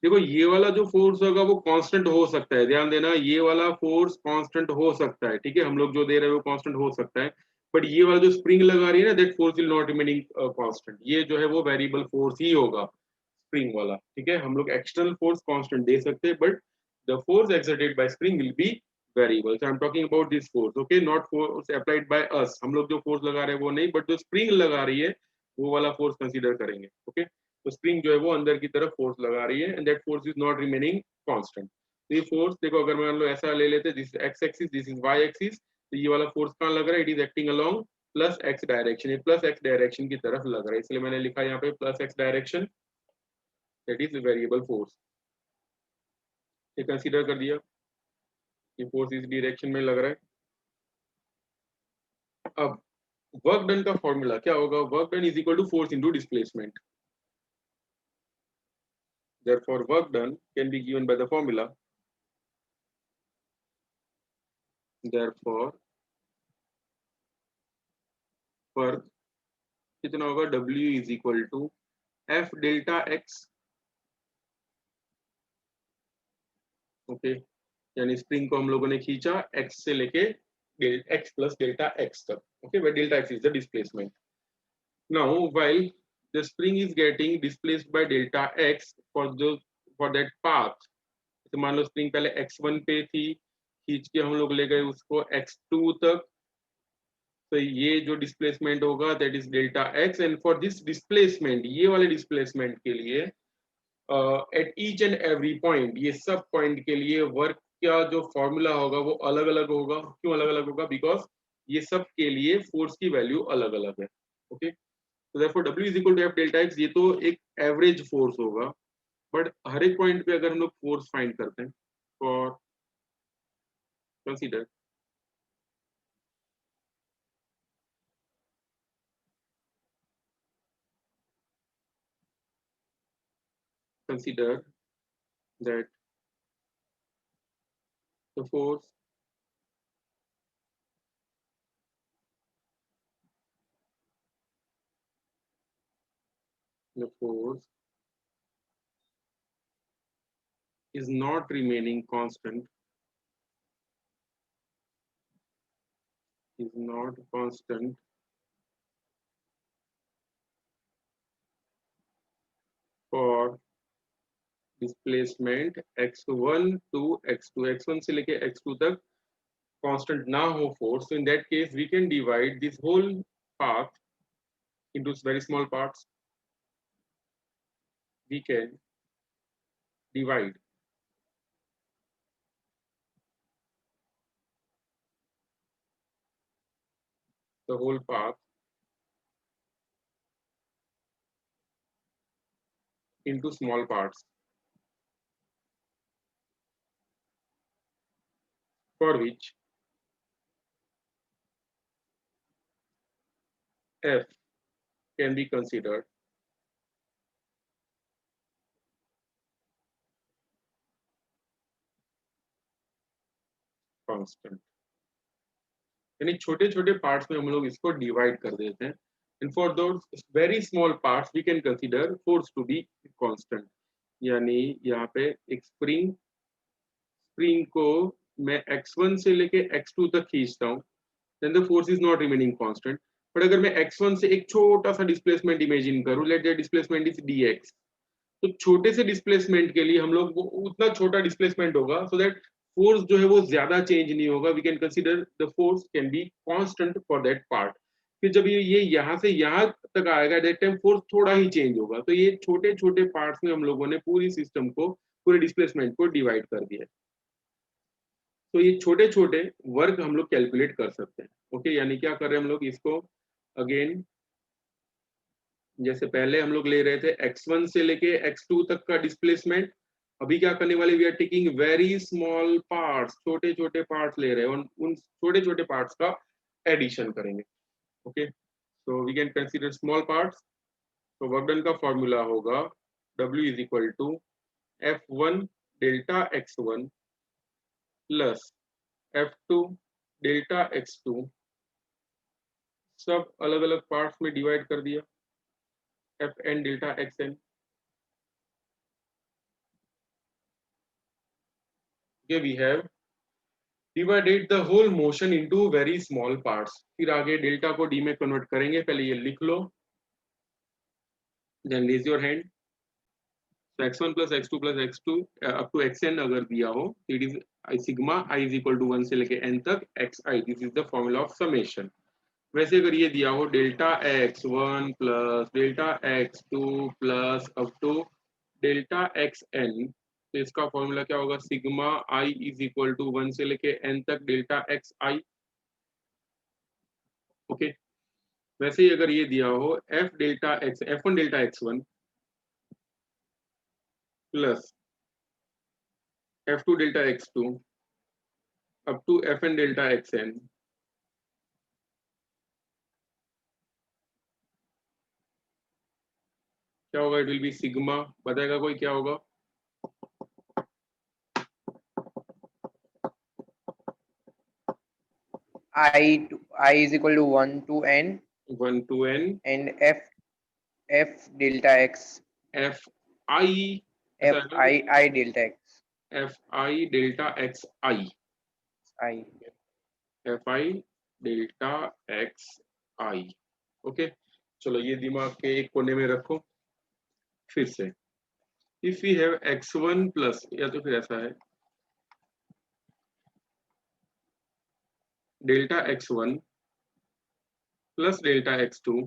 देखो ये वाला जो फोर्स होगा वो कांस्टेंट हो सकता है, ध्यान देना, ये वाला फोर्स कांस्टेंट हो सकता है, ठीक है, हम लोग जो दे रहे हैं वो कांस्टेंट हो सकता है, बट ये वाला जो स्प्रिंग लगा रही है ना, that force will not remaining constant, ये जो है वो वेरिएबल फोर्स ही होगा स्प्रिंग वाला, ठीक है। हम लोग एक्सटर्नल फोर्स कांस्टेंट दे सकते हैं, but the force exerted by spring will be variable. So I am talking about this force, okay, not force applied by us, हम लोग जो फोर्स लगा रहे हैं वो नहीं, बट जो स्प्रिंग लगा रही है वो वाला फोर्स कंसीडर करेंगे, ओके। तो स्प्रिंग जो है वो अंदर की तरफ फोर्स लगा रही है, and that force is not remaining constant. तो ये फोर्स देखो, अगर मान लो ऐसा ले लेते, this X axis, this is Y axis, तो ये वाला फोर्स कहाँ लग रहा है, it is acting along plus X direction, ये प्लस एक्स डायरेक्शन की तरफ लग रहा है, इसलिए मैंने लिखा यहाँ पे plus X direction, that is variable force. ये कंसीडर कर दिया, ये फोर्स इस डायरेक्शन में लग रहा है। अब वर्क डन का फॉर्मूला क्या होगा, work done is equal to force into displacement, therefore work done can be given by the formula, therefore work कितना होगा, W is equal to F delta X, okay, यानी स्प्रिंग को हम लोगों ने खींचा x से लेके x प्लस डेल्टा एक्स तक, okay, where delta x is the displacement. Now while the spring is getting displaced by delta x for that path, तो मान लो स्प्रिंग पहले x1 पे थी, खींच के हम लोग ले गए उसको x2 तक, तो ये जो डिस्प्लेसमेंट होगा that is delta x, and for this displacement, ये वाले डिस्प्लेसमेंट के लिए at each and every point, ये सब पॉइंट के लिए वर्क का जो फॉर्मूला होगा वो अलग अलग होगा। क्यों अलग अलग होगा, बिकॉज ये सब के लिए फोर्स की वैल्यू अलग अलग है, ओके। तो therefore W is equal to F delta X, ये तो एक एवरेज फोर्स होगा, बट हर एक पॉइंट पे अगर हम लोग फोर्स फाइंड करते हैं, for consider consider that the force the force is not remaining constant, is not constant for displacement x1 to x2, x1 से लेके x2 तक constant ना हो force, so in that case we can divide this whole path into very small parts, we can divide the whole path into small parts, for which F can be considered constant, यानी छोटे छोटे parts में हम लोग इसको divide कर देते हैं, and for those very small parts we can consider force to be constant, यानी यहाँ पे एक स्प्रिंग को मैं x1 से लेके x2 तक खींचता हूँ, then the force is not remaining constant, but अगर मैं x1 से एक छोटा सा डिस्प्लेसमेंट इमेजिन करूँ, let that displacement is dx, तो छोटे से डिस्प्लेसमेंट के लिए हम लोग वो उतना छोटा डिस्प्लेसमेंट होगा, सो दैट फोर्स जो है वो ज्यादा चेंज नहीं होगा, we can consider the force can be constant for that part. फिर जब ये यहाँ से यहाँ तक आएगा, दैट टाइम फोर्स थोड़ा ही चेंज होगा। तो ये छोटे छोटे पार्ट्स में हम लोगों ने पूरी सिस्टम को, पूरे डिस्प्लेसमेंट को डिवाइड कर दिया। तो ये छोटे छोटे वर्क हम लोग कैलकुलेट कर सकते हैं, ओके। यानी क्या कर रहे हैं हम लोग इसको, अगेन जैसे पहले हम लोग ले रहे थे x1 से लेके x2 तक का डिस्प्लेसमेंट, अभी क्या करने वाले, we are taking very small parts, छोटे छोटे पार्ट्स ले रहे हैं, उन छोटे छोटे पार्ट्स का एडिशन करेंगे। Okay, so we can consider small parts. तो वर्क डन का फॉर्मूला होगा W is equal to F1 delta x1 plus F2 delta x2, सब अलग अलग पार्ट्स में डिवाइड कर दिया, Fn delta xn। Okay, we have divided the whole motion into very small parts। फिर आगे डेल्टा को डी में कन्वर्ट करेंगे, पहले ये लिख लो, then raise your hand। So x1 plus x2 plus x2 up to xn अगर दिया हो, it is sigma i is equal to 1 से लेके n तक xi, this is the formula of summation। वैसे अगर ये दिया हो delta x1 plus delta x2 plus up to delta xn, तो इसका फॉर्मूला क्या होगा, sigma i is equal to 1 से लेके n तक डेल्टा xi। ओके, वैसे ही अगर ये दिया हो f1 delta x1 plus f2 delta x2 up to fn delta xn, क्या होगा, इट विल बी सिग्मा, बताएगा कोई क्या होगा, I is equal to 1 to n 1 to n and f delta x fi, ऐसा है ना, I delta x fi delta xi, I fi delta xi। Okay, चलो ये दिमाग के एक कोने में रखो। फिर से if we have x1 plus, या तो फिर ऐसा है delta x1 plus delta x2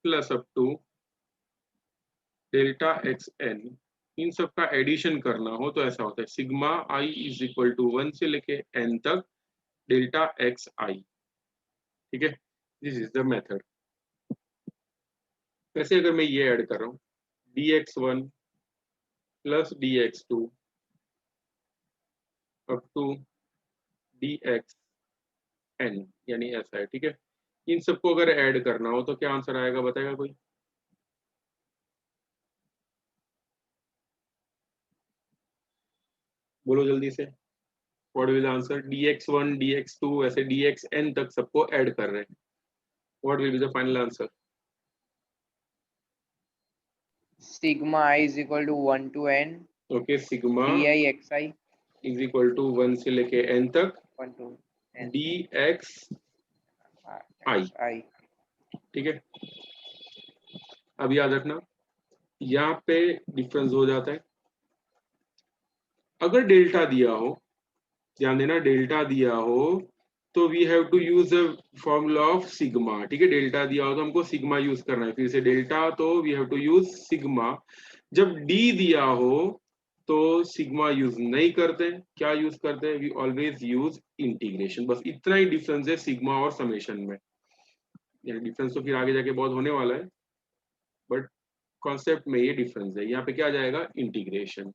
plus up to delta xn, इन सब का एडिशन करना हो तो ऐसा होता है sigma i is equal to 1 से लेके n तक डेल्टा xi। ठीक है, दिस इज द मेथड। वैसे अगर मैं ये ऐड कर रहा हूँ dx1 plus dx2 up to dxn, यानी ऐसा है। ठीक है, इन सबको अगर ऐड करना हो तो क्या आंसर आएगा, बताएगा कोई, बोलो जल्दी से, what will answer, dx1 dx2 ऐसे dxn तक सबको ऐड कर रहे हैं, what will be the final answer. sigma I is equal to 1 to n okay, sigma di xi is equal to 1 से लेके n तक 1 to n dxi। xi। ठीक है, अब याद रखना यहाँ पे डिफरेंस हो जाता है, अगर डेल्टा दिया हो, ध्यान देना डेल्टा दिया हो तो we have to use the formula of sigma. ठीक है, डेल्टा दिया हो तो हमको सिग्मा यूज करना है, फिर से डेल्टा तो we have to use sigma. जब डी दिया हो तो सिग्मा यूज नहीं करते, क्या यूज करते हैं, वी ऑलवेज यूज इंटीग्रेशन। बस इतना ही डिफरेंस है सिग्मा और समेशन में, डिफरेंस तो फिर आगे जाके बहुत होने वाला है, बट कॉन्सेप्ट में ये डिफरेंस है। यहाँ पे क्या आ जाएगा, इंटीग्रेशन।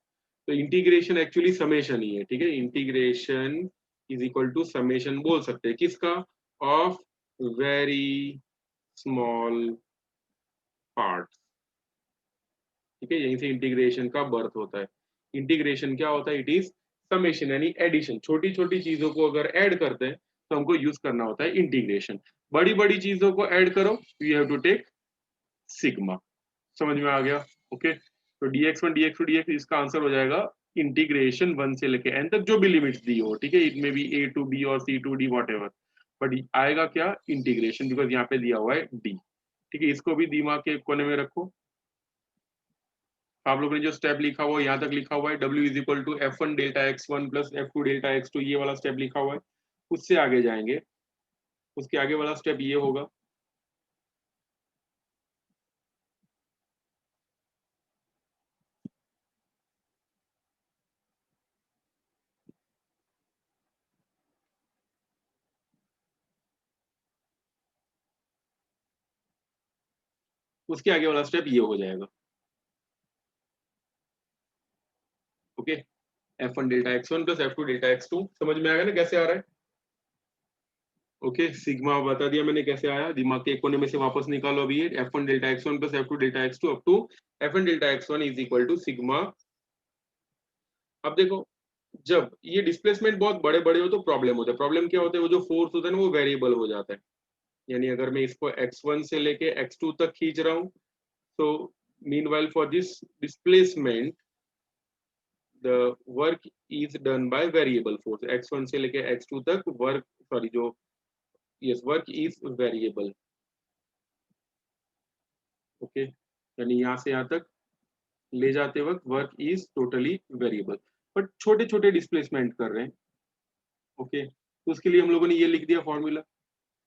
तो इंटीग्रेशन एक्चुअली समेशन ही है। ठीक है, integration is equal to summation बोल सकते हैं किसका, ऑफ वेरी स्मॉल पार्ट। ठीक है, यहीं से इंटीग्रेशन का बर्थ होता है। इंटीग्रेशन क्या होता है, इट इज समेशन, यानी एडिशन। छोटी छोटी चीजों को अगर ऐड करते हैं तो हमको यूज करना होता है इंटीग्रेशन। बड़ी बड़ी चीजों को ऐड करो, you have to take sigma. समझ में आ गया, ओके। तो dx1 dx2 dx, इसका आंसर हो जाएगा इंटीग्रेशन 1 से लेके n तक, जो भी लिमिट्स दी हो। ठीक है, it may be a to b और c to d whatever, but आएगा क्या, इंटीग्रेशन, बिकॉज यहाँ पे दिया हुआ है d। ठीक है, इसको भी दिमाग के कोने में रखो। आप लोगों ने जो स्टेप लिखा हुआ है, यहाँ तक लिखा हुआ है w is equal to f1 delta x1 plus f2 delta x2, ये वाला स्टेप लिखा हुआ है। उससे आगे जाएंगे, उसके आगे वाला स्टेप ये होगा, उसके आगे वाला स्टेप ये हो जाएगा। Okay, F1 delta x1 plus F2 delta x2, समझ में आएगा ना कैसे आ रहा है? ओके, सिग्मा बता दिया मैंने कैसे आया, दिमाग के एक कोने में से वापस निकालो अभी ये F1 delta x1 plus F2 delta x2 up to F1 delta x1 is equal to sigma. अब देखो, जब ये डिस्प्लेसमेंट बहुत बड़े बड़े हो तो प्रॉब्लम होता है। प्रॉब्लम क्या होता है, वो जो फोर्स होता है ना वो वेरिएबल हो जाता है। यानी अगर मैं इसको x1 से लेके x2 तक खींच रहा हूँ, तो meanwhile for this displacement the work is done by variable force, x1 से लेके x2 तक वर्क, सॉरी जो yes work is variable। Okay, यानी यहाँ से यहाँ तक ले जाते वक्त work is totally variable, but छोटे छोटे डिस्प्लेसमेंट कर रहे हैं। ओके, तो उसके लिए हम लोगों ने ये लिख दिया फॉर्मूला।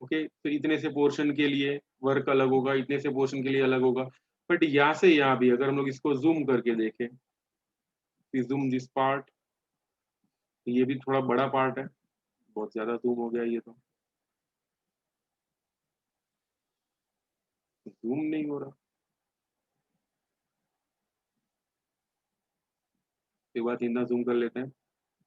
ओके, तो इतने से पोर्शन के लिए वर्क अलग होगा, इतने से पोर्शन के लिए अलग होगा। बट यहाँ से यहाँ भी अगर हम लोग इसको जूम करके देखें, जूम दिस पार्ट, ये भी थोड़ा बड़ा पार्ट है, बहुत ज्यादा जूम हो गया ये तो, जूम नहीं हो रहा। एक बार इतना जूम कर लेते हैं।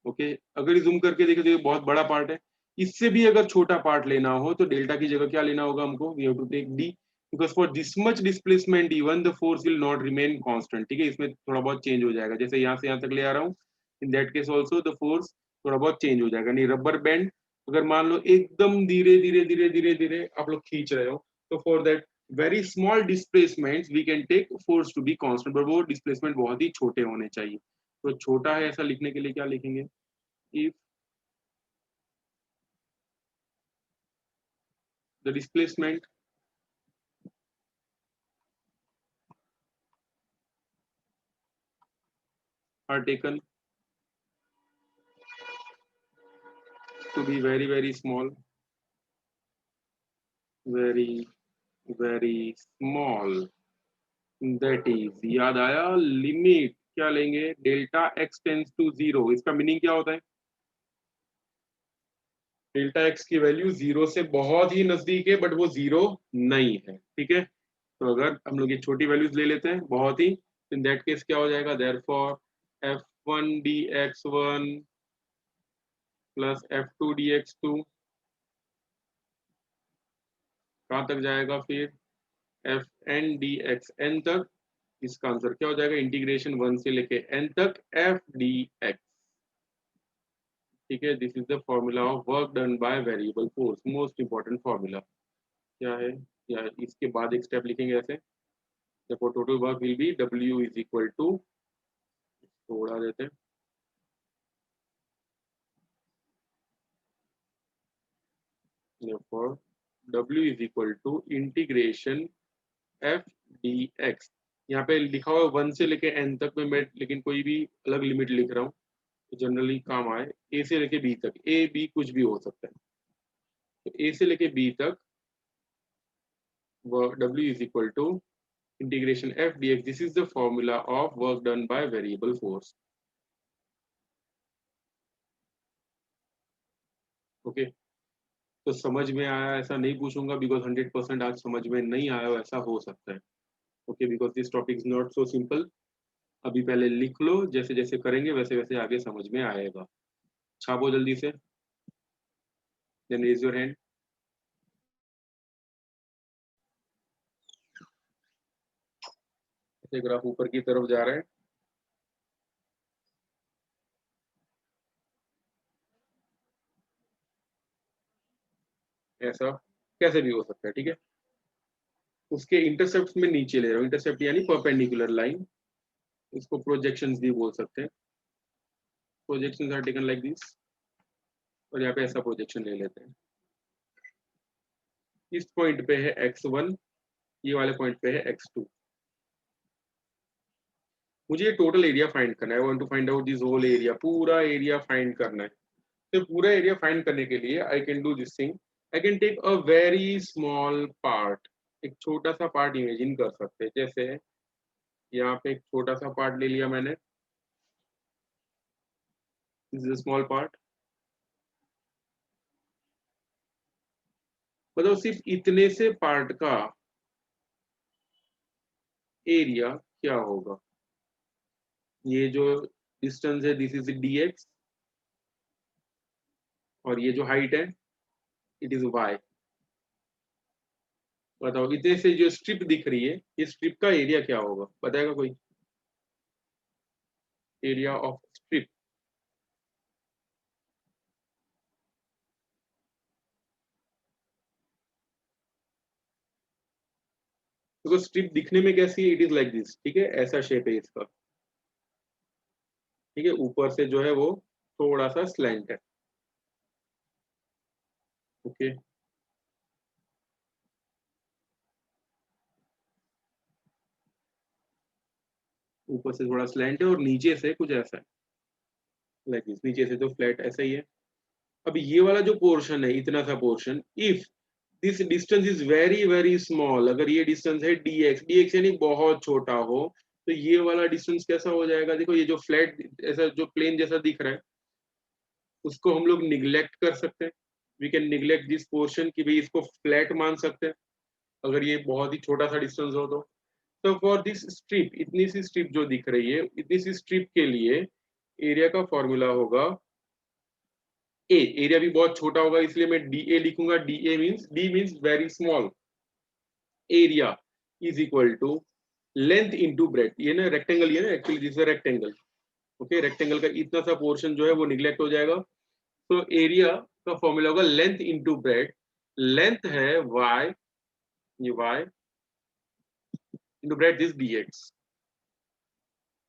ओके, अगर जूम करके देखें तो ये बहुत बड़ा पार्ट है। इससे भी अगर छोटा पार्ट लेना हो तो डेल्टा की जगह क्या लेना होगा हमको, we have to take D, because for this much displacement even the force will not remain constant. ठीक है, इसमें थोड़ा बहुत चेंज हो जाएगा, जैसे यहाँ से यहाँ तक ले आ रहा हूँ, इन that case also the force थोड़ा बहुत चेंज हो जाएगा। नहीं, रबर बैंड अगर मान लो एकदम धीरे धीरे धीरे धीरे धीरे आप लोग खींच रहे हो, तो for that very small displacement we can take force to be constant, but वो डिस्प्लेसमेंट बहुत ही छोटे होने चाहिए। तो छोटा है ऐसा लिखने के लिए क्या लिखेंगे, if the displacement are taken to be very very small, very very small, that is, याद आया, लिमिट क्या लेंगे, delta x tends to zero. इसका मीनिंग क्या होता है, डेल्टा x की वैल्यू जीरो से बहुत ही नजदीक है बट वो जीरो नहीं है। ठीक है, तो अगर हम लोग ये छोटी वैल्यूज ले लेते हैं बहुत ही, इन दैट केस क्या हो जाएगा, therefore f1 dx1 plus f2 dx2 कहाँ तक जाएगा फिर, F N D X N तक। इसका आंसर क्या हो जाएगा, इंटीग्रेशन 1 से लेके एन तक एफ डी एक्स। ठीक है, this is the formula of work done by variable force, most important formula. क्या है, या इसके बाद एक स्टेप लिखेंगे ऐसे, देखो total work will be W is equal to, उड़ा देते हैं, therefore w is equal to integration F D X. यहाँ पे लिखा हुआ है 1 से लेके n तक में, मैं लेकिन कोई भी अलग लिमिट लिख रहा हूँ तो जनरली काम आए, ए से लेके बी तक, ए बी कुछ भी हो सकता है, तो ए से लेके बी तक w is equal to integration f dx, this is the formula of work done by variable force। Okay, तो समझ में आया ऐसा नहीं पूछूंगा, बिकॉज 100% आज समझ में नहीं आया ऐसा हो सकता है। Okay, because this topic is not so simple. अभी पहले लिख लो, जैसे जैसे करेंगे वैसे वैसे आगे समझ में आएगा। छापो जल्दी से, देन रेज योर हैंड। ऐसे ग्राफ ऊपर की तरफ जा रहा है, ऐसा कैसे भी हो सकता है। ठीक है, उसके इंटरसेप्ट में नीचे ले रहा हूँ, इंटरसेप्ट यानी परपेंडिकुलर लाइन, इसको प्रोजेक्शंस भी बोल सकते हैं। Projections are taken like this, और यहाँ पे ऐसा प्रोजेक्शन ले लेते हैं। इस पॉइंट पे है x1, ये वाले पॉइंट पे है x2। मुझे ये टोटल एरिया फाइंड करना है, I want to find out this whole area, पूरा एरिया फाइंड करना है। तो पूरा एरिया फाइंड करने के लिए I can do this thing, I can take a very small part, एक छोटा सा पार्ट इमेजिन कर सकते हैं। जैसे यहाँ पे एक छोटा सा पार्ट ले लिया मैंने, this is a small part, मतलब सिर्फ इतने से पार्ट का एरिया क्या होगा? ये जो डिस्टेंस है दिस इज dx और ये जो हाइट है इट इज y। बताओ इतने से जो स्ट्रिप दिख रही है इस स्ट्रिप का एरिया क्या होगा? बताएगा कोई? Area of strip. देखो स्ट्रिप दिखने में कैसी है? इट इज लाइक दिस, ठीक है, ऐसा शेप है इसका, ठीक है, ऊपर से जो है वो थोड़ा सा स्लैंट है। ओके, ऊपर से थोड़ा स्लैंट है और नीचे से कुछ ऐसा है, लाइक दिस, नीचे से तो फ्लैट ऐसा ही है। अब ये वाला जो पोर्शन है, इतना सा portion, if this distance is very very small, अगर ये डिस्टेंस है dx यानी बहुत छोटा हो, तो ये वाला डिस्टेंस कैसा हो जाएगा? देखो ये जो फ्लैट ऐसा जो प्लेन जैसा दिख रहा है उसको हम लोग निग्लेक्ट कर सकते हैं। We can neglect this portion कि भाई इसको फ्लैट मान सकते हैं अगर ये बहुत ही छोटा सा डिस्टेंस हो तो फॉर दिस स्ट्रिप, इतनी सी स्ट्रिप जो दिख रही है, इतनी सी स्ट्रिप के लिए एरिया का फॉर्मूला होगा ए। एरिया भी बहुत छोटा होगा इसलिए मैं डी ए लिखूंगा। D means very small. Area is equal to length into breadth. ये ना रेक्टेंगल, ये ना actually this rectangle. Okay, rectangle का इतना सा पोर्शन जो है वो निग्लेक्ट हो जाएगा। तो एरिया का फॉर्मूला होगा लेंथ इंटू ब्रेथ। लेंथ है y, ये y into breadth this dx।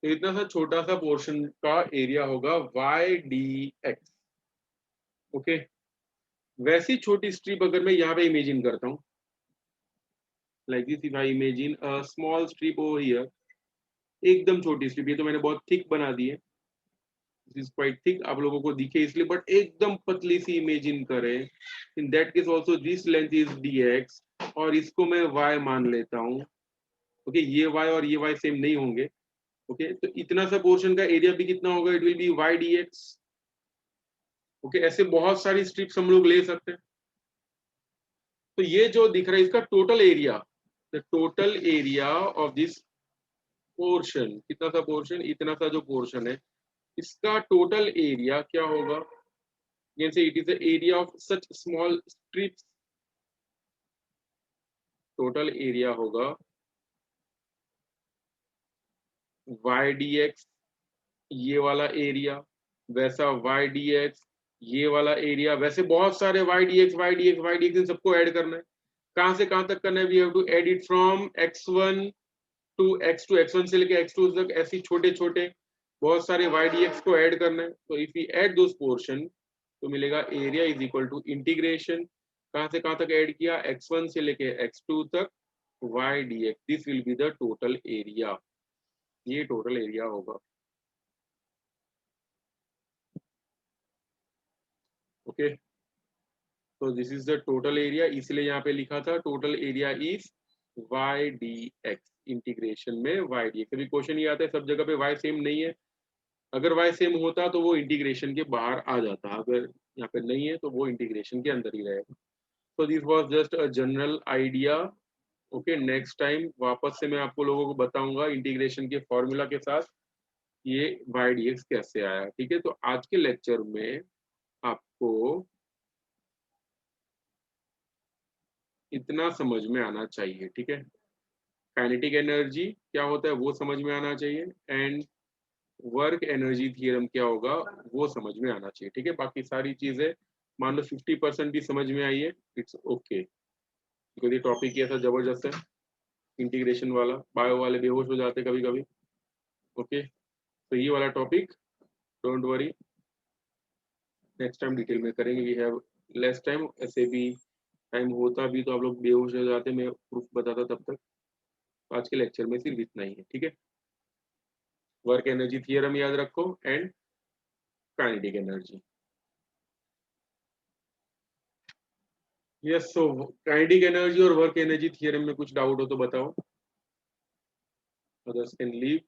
तो इतना सा छोटा सा पोर्शन का एरिया होगा y dx। ओके, वैसी छोटी स्ट्रिप अगर मैं यहाँ पे इमेजिन करता हूँ, like this, if I imagine a small strip over here, एकदम छोटी स्ट्रिप, ये तो मैंने बहुत थिक बना दी है, दिस इज क्वाइट थिक, आप लोगों को दिखे इसलिए, बट एकदम पतली सी इमेजिन करें। इन that case also this length is dx और इसको मैं y मान लेता हूँ। ओके, ये y और ये y सेम नहीं होंगे। ओके, तो इतना सा पोर्शन का एरिया भी कितना होगा? It will B y dx। Okay, ऐसे बहुत सारी स्ट्रिप्स हम लोग ले सकते हैं। तो ये जो दिख रहा है इसका total area, the total area of this portion, कितना सा पोर्शन, इतना सा जो पोर्शन है, इसका टोटल एरिया क्या होगा? जैसे it is the area of such small strips. Total area होगा y dx, ये वाला एरिया, वैसा y dx, ये वाला एरिया, वैसे बहुत सारे y dx y dx y dx, इन सबको ऐड करना है। कहां से कहां तक करना है? We have to add it from x1 to x2, x1 से लेके x2 तक, ऐसे छोटे छोटे बहुत सारे y dx को ऐड करना है। तो if we add those portion तो मिलेगा area is equal to integration, कहां से कहां तक ऐड किया? x1 से लेके x2 तक y dx, this will be the total area. ये टोटल एरिया होगा। ओके, तो this is the total area, इसलिए यहाँ पे लिखा था total area is y dx, integration में y dx। कभी क्वेश्चन ये आता है सब जगह पे y सेम नहीं है, अगर y सेम होता तो वो इंटीग्रेशन के बाहर आ जाता, अगर यहाँ पे नहीं है तो वो इंटीग्रेशन के अंदर ही रहेगा। तो this was just a general idea. Okay, next time वापस से मैं आपको लोगों को बताऊंगा इंटीग्रेशन के फॉर्मूला के साथ ये y dx कैसे आया। ठीक है, तो आज के लेक्चर में आपको इतना समझ में आना चाहिए। ठीक है, काइनेटिक एनर्जी क्या होता है वो समझ में आना चाहिए, एंड वर्क एनर्जी थ्योरम क्या होगा वो समझ में आना चाहिए। ठीक है, बाकी सारी चीजें मान लो 50% भी समझ में आई है, इट्स ओके, क्योंकि ये टॉपिक ही ऐसा जबरदस्त है इंटीग्रेशन वाला, बायो वाले बेहोश हो जाते कभी कभी। ओके, तो ये वाला topic don't worry, next time detail में करेंगे। वी हैव लेस टाइम, ऐसे भी टाइम होता भी तो आप लोग बेहोश हो जाते, मैं प्रूफ बताता तब तक। आज के लेक्चर में सिर्फ इतना ही है। ठीक है, वर्क एनर्जी थियरम याद रखो and kinetic energy. Yes, so kinetic energy और वर्क एनर्जी थियरम में कुछ डाउट हो तो बताओ, अदर्स कैन लीव।